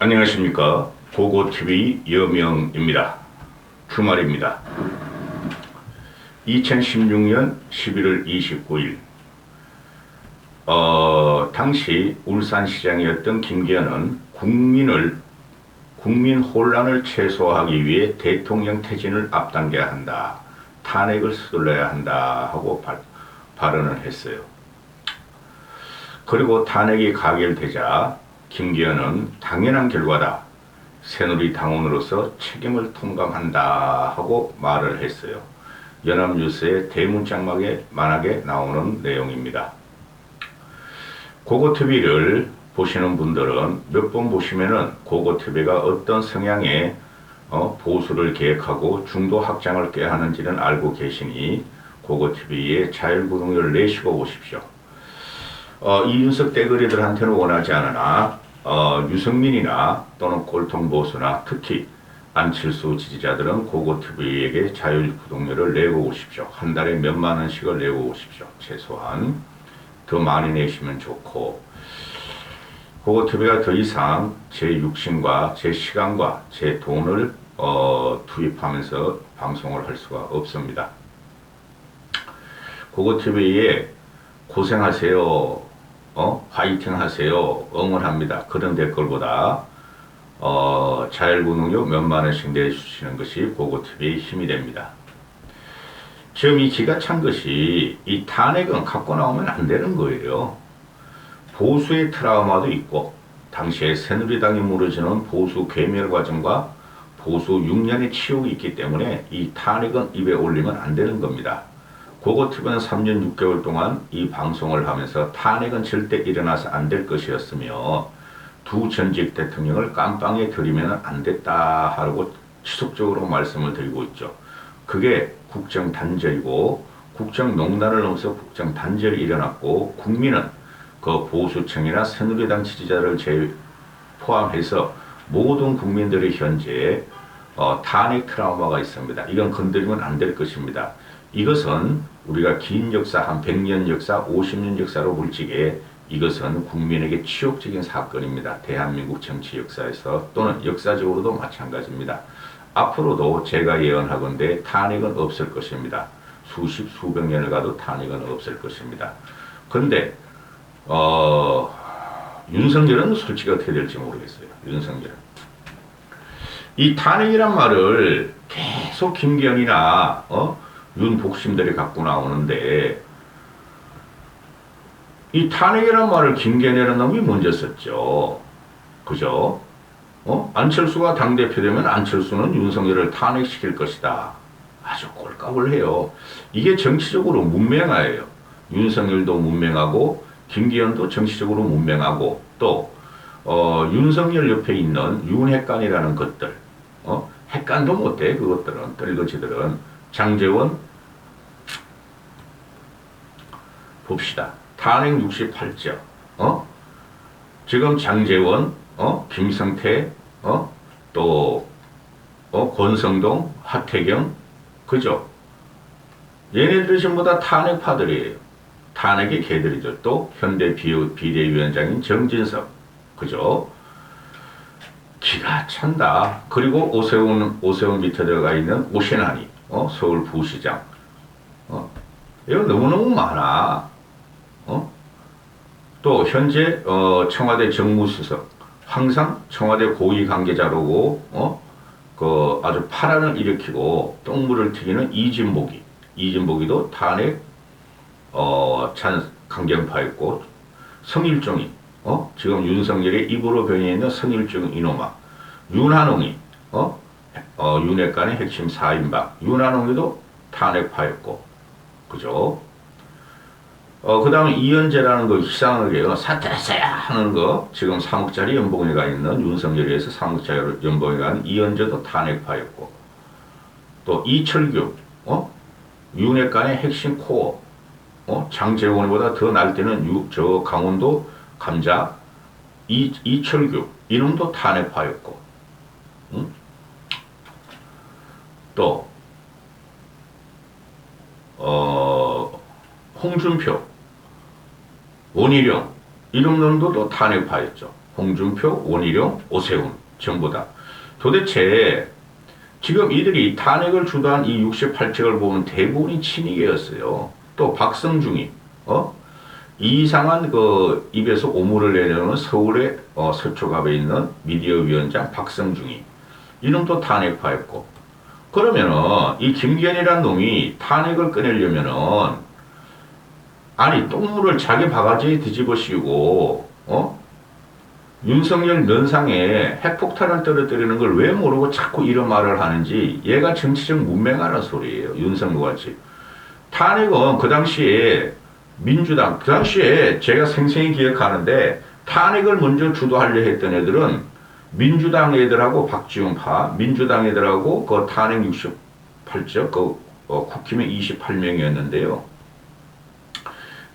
안녕하십니까. 고고TV 여명입니다. 주말입니다. 2016년 11월 29일 당시 울산시장이었던 김기현은 국민 혼란을 최소화하기 위해 대통령 퇴진을 앞당겨야 한다. 탄핵을 서둘러야 한다 하고 발언을 했어요. 그리고 탄핵이 가결되자 김기현은 당연한 결과다. 새누리당원으로서 책임을 통감한다 하고 말을 했어요. 연합뉴스의 대문짝막에 만하게 나오는 내용입니다. 고고TV를 보시는 분들은 몇 번 보시면은 고고TV가 어떤 성향의 보수를 계획하고 중도 확장을 꾀하는지는 알고 계시니 고고TV에 자율구동을 내시고 보십시오. 이준석 떼거리들한테는 원하지 않으나 유승민이나 또는 꼴통보수나 특히 안철수 지지자들은 고고TV에게 자율구독료를 내고 오십시오. 한 달에 몇만 원씩을 내고 오십시오. 최소한 더 많이 내시면 좋고, 고고TV가 더 이상 제 육신과 제 시간과 제 돈을 투입하면서 방송을 할 수가 없습니다. 고고TV에 고생하세요. 화이팅 하세요. 응원합니다. 그런 댓글보다 자율구독료 몇만 원씩 내주시는 것이 고고TV의 힘이 됩니다. 지금 이 기가 찬 것이 이 탄핵은 갖고 나오면 안 되는 거예요. 보수의 트라우마도 있고 당시에 새누리당이 무너지는 보수 괴멸 과정과 보수 6년의 치욕이 있기 때문에 이 탄핵은 입에 올리면 안 되는 겁니다. 고고TV는 3년 6개월 동안 이 방송을 하면서 탄핵은 절대 일어나서 안 될 것이었으며 두 전직 대통령을 깜빵에 들이면 안 됐다 하고 지속적으로 말씀을 드리고 있죠. 그게 국정단절이고 국정농단을 넘어서 국정단절이 일어났고 국민은 그 보수층이나 새누리당 지지자를 포함해서 모든 국민들이 현재 탄핵 트라우마가 있습니다. 이건 건드리면 안 될 것입니다. 이것은 우리가 긴 역사, 한 100년 역사, 50년 역사로 물지게 이것은 국민에게 치욕적인 사건입니다. 대한민국 정치 역사에서 또는 역사적으로도 마찬가지입니다. 앞으로도 제가 예언하건대 탄핵은 없을 것입니다. 수백 년을 가도 탄핵은 없을 것입니다. 그런데 윤석열은 솔직히 어떻게 될지 모르겠어요. 윤석열은. 이 탄핵이란 말을 계속 김기현이나 윤복심들이 갖고 나오는데 이 탄핵이란 말을 김기현이라는 놈이 먼저 썼죠. 그죠? 안철수가 당대표 되면 안철수는 윤석열을 탄핵시킬 것이다. 아주 꼴값을 해요. 이게 정치적으로 문맹아예요. 윤석열도 문맹하고 김기현도 정치적으로 문맹하고 또 윤석열 옆에 있는 윤핵관이라는 것들 핵관도 못해. 그것들은 떨거지들은. 장제원 봅시다. 탄핵 68조 지금 장제원 김성태 또 권성동 하태경 그죠? 얘네들이 전부 다 탄핵파들이에요. 탄핵의 개들이죠. 또 현대 비대위원장인 정진석 그죠? 기가 찬다. 그리고 오세훈 밑에 들어가 있는 오신환이 서울 부시장 이거 너무너무 많아. 또 현재 청와대 정무수석 항상 청와대 고위 관계자로고 그 아주 파란을 일으키고 똥물을 튀기는 이진복이도 탄핵 강경파였고 성일종이 지금 윤석열의 입으로 변해 있는 성일종 이놈아 윤한홍이 윤핵관의 핵심 4인방 윤한홍이도 탄핵파였고 그죠? 그 다음에 이현재라는 거 희상하게 사퇴하세요 하는 거 지금 3억짜리 연봉에 가 있는 윤석열에서 3억짜리 연봉에 간 이현재도 탄핵파였고 또 이철규 윤핵관의 핵심 코어 장제원보다 더 날뛰는 저 강원도 감자 이철규 이놈도 탄핵파였고 또 홍준표 원희룡 이런 놈도 탄핵파였죠. 홍준표, 원희룡, 오세훈 전부 다. 도대체 지금 이들이 탄핵을 주도한 이 68척을 보면 대부분이 친이계였어요. 또 박성중이 이상한 그 입에서 오물을 내려는 서울의 서초갑에 있는 미디어위원장 박성중이 이놈도 탄핵파였고, 그러면은 이 김기현이라는 놈이 탄핵을 꺼내려면은 아니 똥물을 자기 바가지에 뒤집어 씌우고 윤석열 면상에 핵폭탄을 떨어뜨리는 걸 왜 모르고 자꾸 이런 말을 하는지 얘가 정치적 문맹하라는 소리예요. 윤석열같이. 탄핵은 그 당시에 민주당, 그 당시에 제가 생생히 기억하는데 탄핵을 먼저 주도하려 했던 애들은 민주당 애들하고 박지원파, 민주당 애들하고 그 탄핵 68적, 국힘의 28명이었는데요.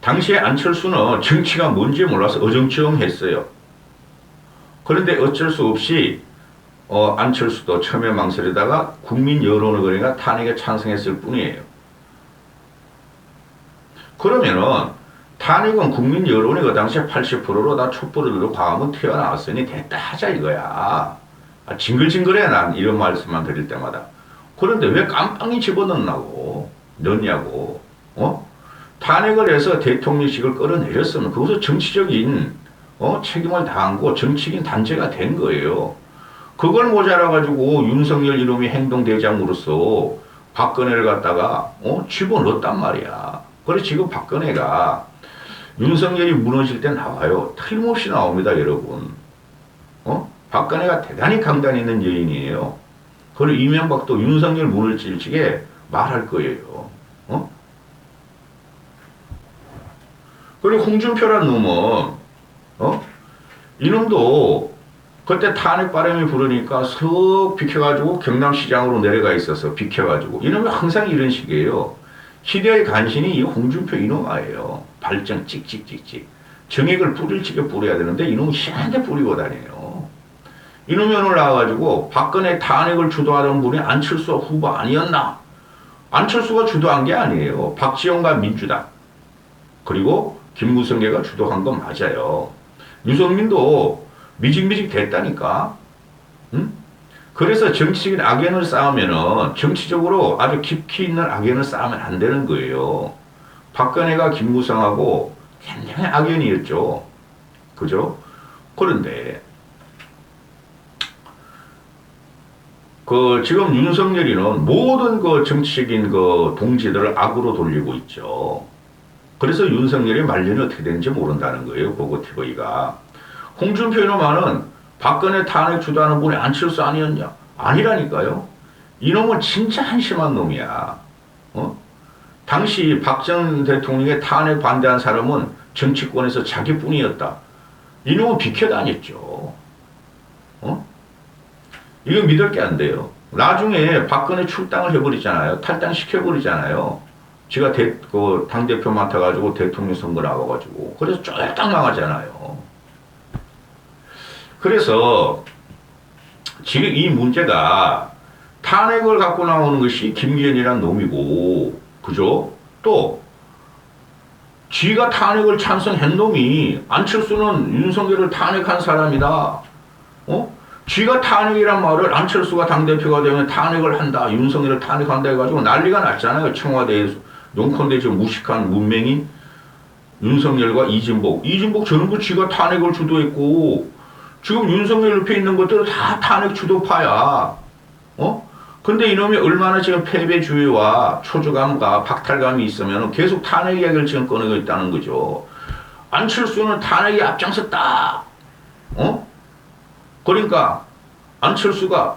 당시에 안철수는 정치가 뭔지 몰라서 어정쩡했어요. 그런데 어쩔 수 없이 안철수도 처음에 망설이다가 국민 여론을 그러니까 탄핵에 찬성했을 뿐이에요. 그러면은 탄핵은 국민 여론이 그 당시에 80%로 다 촛불을 들고 과감은 튀어나왔으니 됐다 하자 이거야. 징글징글해 난 이런 말씀만 드릴 때마다. 그런데 왜 깜빵이 집어넣냐고. 탄핵을 해서 대통령직을 끌어내렸으면 그것은 정치적인 책임을 다한 거 정치적인 단죄가 된 거예요. 그걸 모자라가지고 윤석열 이놈이 행동대장으로서 박근혜를 갖다가 집어넣었단 말이야. 그래 지금 박근혜가 윤석열이 무너질 때 나와요. 틀림없이 나옵니다 여러분. 박근혜가 대단히 강단 있는 여인이에요. 그리고 이명박도 윤석열 무너질 적에 말할 거예요. 그리고 홍준표란 놈은 이놈도 그때 탄핵 바람이 부르니까 석 비켜가지고 경남시장으로 내려가 있어서 비켜가지고 이놈이 항상 이런 식이에요. 시대의 간신이 이 홍준표 이놈아예요. 발전 찍찍찍찍. 정액을 뿌릴 적에 뿌려야 되는데 이놈이 희한하게 뿌리고 다녀요. 이놈이 오늘 나와가지고 박근혜 탄핵을 주도하던 분이 안철수 후보 아니었나? 안철수가 주도한 게 아니에요. 박지원과 민주당 그리고 김무성계가 주도한 건 맞아요. 유승민도 미직미직 됐다니까. 응? 그래서 정치적인 악연을 쌓으면은 정치적으로 아주 깊이 있는 악연을 쌓으면 안 되는 거예요. 박근혜가 김무성하고 굉장히 악연이었죠. 그죠? 그런데 지금 윤석열이는 모든 정치적인 동지들을 악으로 돌리고 있죠. 그래서 윤석열의 말년이 어떻게 되는지 모른다는 거예요. 보고TV가. 홍준표 이놈은 박근혜 탄핵 주도하는 분이 안철수 아니었냐? 아니라니까요. 이놈은 진짜 한심한 놈이야. 당시 박 전 대통령의 탄핵 반대한 사람은 정치권에서 자기뿐이었다. 이놈은 비켜다녔죠. 이거 믿을 게 안 돼요. 나중에 박근혜 출당을 해버리잖아요. 탈당시켜버리잖아요. 지가 당대표 맡아가지고 대통령 선거 나와가지고. 그래서 쫄딱 망하잖아요. 그래서 지금 이 문제가 탄핵을 갖고 나오는 것이 김기현이란 놈이고, 그죠? 또, 쥐가 탄핵을 찬성한 놈이 안철수는 윤석열을 탄핵한 사람이다. 쥐가 탄핵이란 말을 안철수가 당대표가 되면 탄핵을 한다. 윤석열을 탄핵한다 해가지고 난리가 났잖아요. 청와대에서. 용컨대 저 무식한 문맹인 윤석열과 이진복 전부 쥐가 탄핵을 주도했고, 지금 윤석열 옆에 있는 것들은 다 탄핵 주도파야. 근데 이놈이 얼마나 지금 패배주의와 초조감과 박탈감이 있으면 계속 탄핵 이야기를 지금 꺼내고 있다는 거죠. 안철수는 탄핵에 앞장섰다. 그러니까 안철수가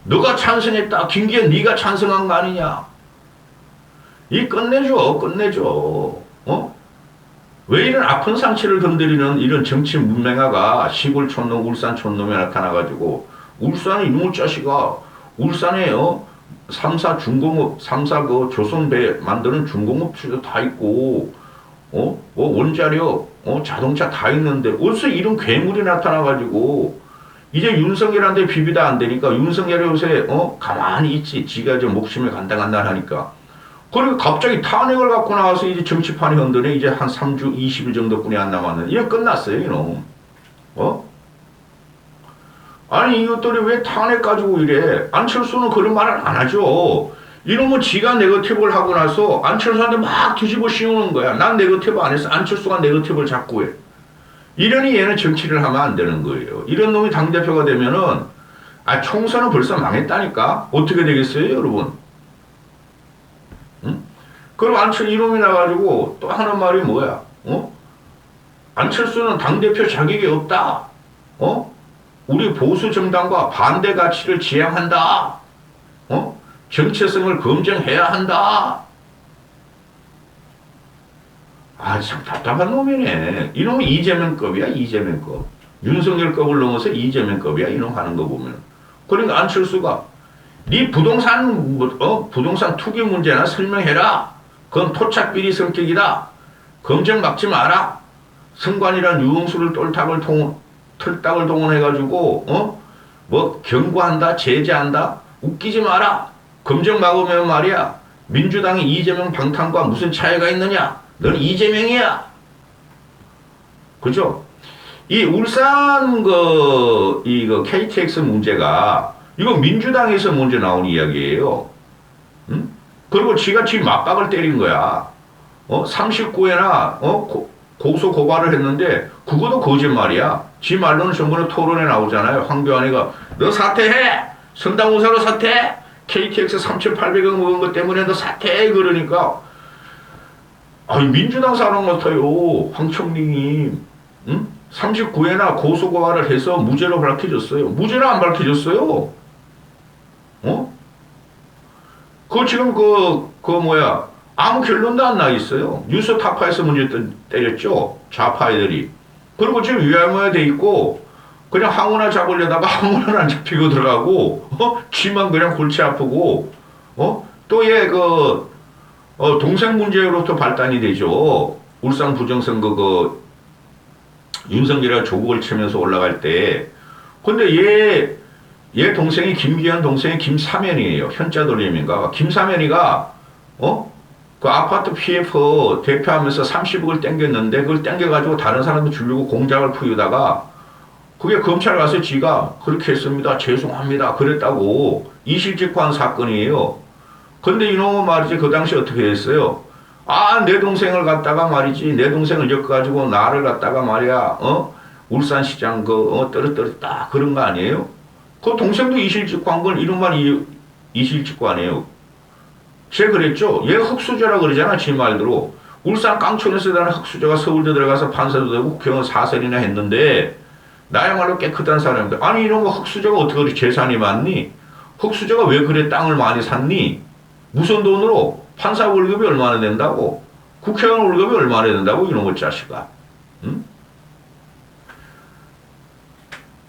너가 찬성했다. 김기현 네가 찬성한 거 아니냐. 이 끝내줘. 왜 이런 아픈 상처를 건드리는 이런 정치 문맹아가 시골 촌놈, 울산 촌놈에 나타나가지고, 울산에 이놈의 자식아, 울산에 3사 중공업, 3사 조선배 만드는 중공업체도 다 있고, 원자력, 자동차 다 있는데, 어디서 이런 괴물이 나타나가지고, 이제 윤석열한테 비비다 안 되니까, 윤석열이 요새, 가만히 있지. 지가 좀 목숨에 간당간당하니까. 그리고 갑자기 탄핵을 갖고 나와서 이제 정치판이 흔드네. 이제 한 3주 20일 정도뿐이 안 남았는데, 이제 끝났어요, 이놈. 아니 이것들이 왜 탄핵 가지고 이래? 안철수는 그런 말을 안 하죠. 이러면 지가 네거티브를 하고 나서 안철수한테 막 뒤집어 씌우는 거야. 난 네거티브 안 했어. 안철수가 네거티브를 자꾸 해. 이러니 얘는 정치를 하면 안 되는 거예요. 이런 놈이 당대표가 되면은, 총선은 벌써 망했다니까? 어떻게 되겠어요, 여러분? 응? 그럼 이놈이 나가지고 또 하는 말이 뭐야? 안철수는 당대표 자격이 없다. 우리 보수 정당과 반대 가치를 지향한다. 정체성을 검증해야 한다. 참 답답한 놈이네. 이놈은 이재명급이야, 이재명급. 윤석열급을 넘어서 이재명급이야, 이놈 하는 거 보면. 그러니까 안철수가, 네 부동산 투기 문제나 설명해라. 그건 토착비리 성격이다. 검증 막지 마라. 선관이란 유흥수를 털딱을 동원해가지고, 경고한다, 제재한다. 웃기지 마라. 검증 막으면 말이야. 민주당이 이재명 방탄과 무슨 차이가 있느냐? 너는 이재명이야. 그죠? 이 울산 이거 KTX 문제가 이거 민주당에서 먼저 나온 이야기예요. 응? 그리고 지가 지 맞박을 때린 거야. 39회나 고소 고발을 했는데 그것도 거짓말이야. 지 말로는 전번에 토론에 나오잖아요. 황교안이가 너 사퇴해. 선당우사로 사퇴해. KTX 3,800원 먹은 것 때문에 너 사퇴해. 그러니까 민주당 사람 같아요. 황청링이. 응? 39회나 고소고발을 해서 무죄로 밝혀졌어요. 무죄로 안 밝혀졌어요. 그거 지금 아무 결론도 안 나 있어요. 뉴스타파에서 문제 때렸죠. 좌파 애들이. 그리고 지금 위안부에 돼 있고, 그냥 항우나 잡으려다가 항우나는 안 잡히고 들어가고, 지만 그냥 골치 아프고, 또 얘 동생 문제로부터 발단이 되죠. 울산 부정선거 윤석열이가 조국을 치면서 올라갈 때. 근데 얘 동생이 김기현 동생이 김사면이에요. 현자 돌림인가. 김사면이가, 그 아파트 PF 대표하면서 30억을 땡겼는데 그걸 땡겨가지고 다른 사람도 주려고 공작을 풀다가 그게 검찰 가서 지가 그렇게 했습니다. 죄송합니다. 그랬다고 이실직고한 사건이에요. 근데 이놈은 말이지 그 당시 어떻게 했어요? 내 동생을 갖다가 말이지 내 동생을 엮어가지고 나를 갖다가 말이야 울산시장 떨어뜨렸다 그런 거 아니에요? 그 동생도 이실직고한 건 이름만 이실직고 아니에요. 쟤 그랬죠? 얘 흑수저라 그러잖아 지 말대로. 울산 깡촌에서 나는 흑수저가 서울대 들어가서 판사도 되고 국회의원 4선이나 했는데 나야말로 깨끗한 사람인데 아니 이런 거 흑수저가 어떻게 그리 재산이 많니? 흑수저가 왜 그래 땅을 많이 샀니? 무슨 돈으로? 판사 월급이 얼마나 된다고? 국회의원 월급이 얼마나 된다고? 이놈의 자식아. 응?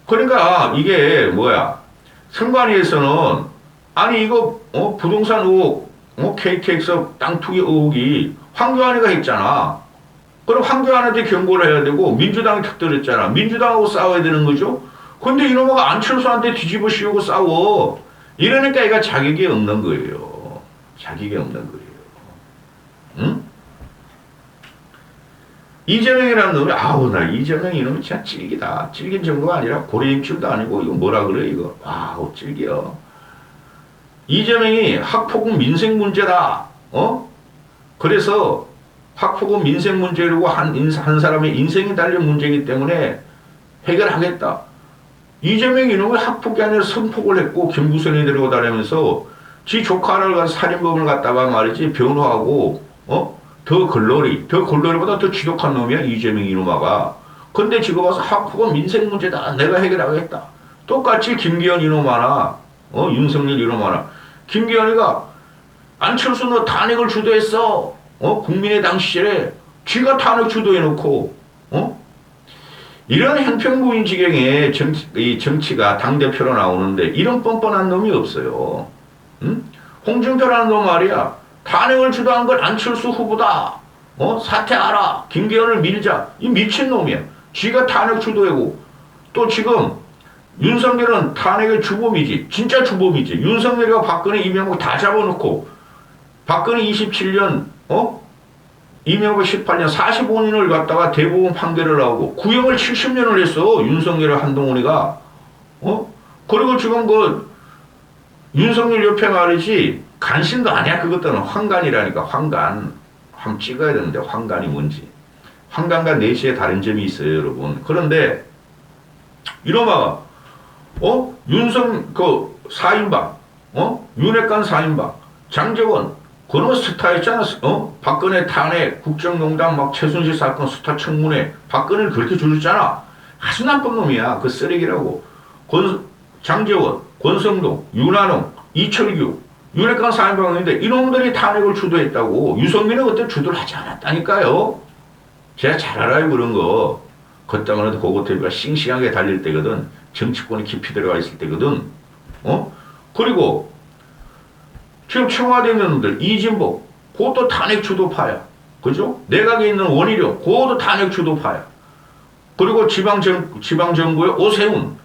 그러니까 이게 뭐야? 선관위에서는 아니 이거 부동산 의혹 KTX 땅 투기 의혹이 황교안이가 했잖아. 그럼 황교안한테 경고를 해야 되고 민주당이 특들했잖아. 민주당하고 싸워야 되는 거죠. 근데 이놈아가 안철수한테 뒤집어 씌우고 싸워. 이러니까 얘가 자격이 없는 거예요. 자격이 없는 거예요. 응? 이재명이라는 놈이 나 이재명 이놈이 진짜 찔기다. 찔긴 정도가 아니라 고래임줄도 아니고 이거 뭐라 그래 이거. 찔겨. 이재명이 학폭은 민생 문제다. 그래서 학폭은 민생 문제라고 한 사람의 인생이 달린 문제이기 때문에 해결하겠다. 이재명이 이놈의 학폭이 아니라 선폭을 했고 김구선이 데리고 다니면서 지 조카를 가서 살인범을 갖다가 말이지 변호하고 더 글로리보다 더 지독한 놈이야 이재명 이놈아가. 근데 지금 와서 학폭은 민생 문제다. 내가 해결하겠다. 똑같이 김기현 이놈 하나 윤석열 이놈 하나. 김기현이가 안철수 너 탄핵을 주도했어. 국민의당 시절에 쥐가 탄핵 주도해놓고 이런 형평부인 지경에 정치가 당대표로 나오는데 이런 뻔뻔한 놈이 없어요. 응? 홍준표라는 놈 말이야. 탄핵을 주도한 건 안철수 후보다. 사퇴하라. 김기현을 밀자. 이 미친놈이야. 쥐가 탄핵 주도하고 또 지금 윤석열은 탄핵의 주범이지. 진짜 주범이지. 윤석열과 박근혜, 이명박 다 잡아놓고 박근혜 27년, 이명박 18년 45년을 갖다가 대법원 판결을 나오고 구형을 70년을 했어. 윤석열과 한동훈이가. 그리고 지금 윤석열 옆에 말이지, 간신도 아니야. 그것들은 황간이라니까, 황간. 한번 찍어야 되는데, 황간이 뭔지. 황간과 내시의 다른 점이 있어요, 여러분. 그런데, 이놈아, 윤석, 4인방, 윤핵관 4인방, 장제원, 그놈 스타였잖아. 박근혜 탄핵, 국정농단, 막 최순실 사건 스타 청문회, 박근혜를 그렇게 줄였잖아. 아주 나쁜 놈이야. 그 쓰레기라고. 장제원, 권성동, 윤한홍, 이철규, 윤핵관 4인방인데 이놈들이 탄핵을 주도했다고. 유성민은 그때 주도를 하지 않았다니까요. 제가 잘 알아요, 그런 거. 그때만 해도 고고TV가 싱싱하게 달릴 때거든. 정치권이 깊이 들어가 있을 때거든. 그리고 지금 청와대에 있는 놈들, 이진복, 그것도 탄핵 주도파야. 그죠? 내각에 있는 원희룡, 그것도 탄핵 주도파야. 그리고 지방정부의 오세훈,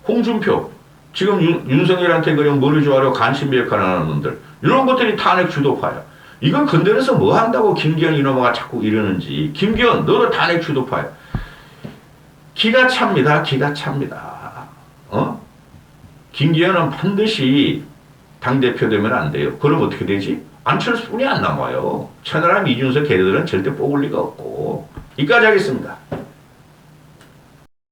홍준표, 지금 윤석열한테 그냥 머리 조아려 간신비 역할을 하는 놈들, 이런 것들이 탄핵 주도파야. 이건 건드려서 뭐 한다고 김기현 이놈아가 자꾸 이러는지. 김기현, 너도 탄핵 주도파야. 기가 찹니다. 기가 찹니다. 김기현은 반드시 당대표 되면 안 돼요. 그럼 어떻게 되지? 안철수뿐이 안 남아요. 천하람, 이준석 걔네들은 절대 뽑을 리가 없고. 여기까지 하겠습니다.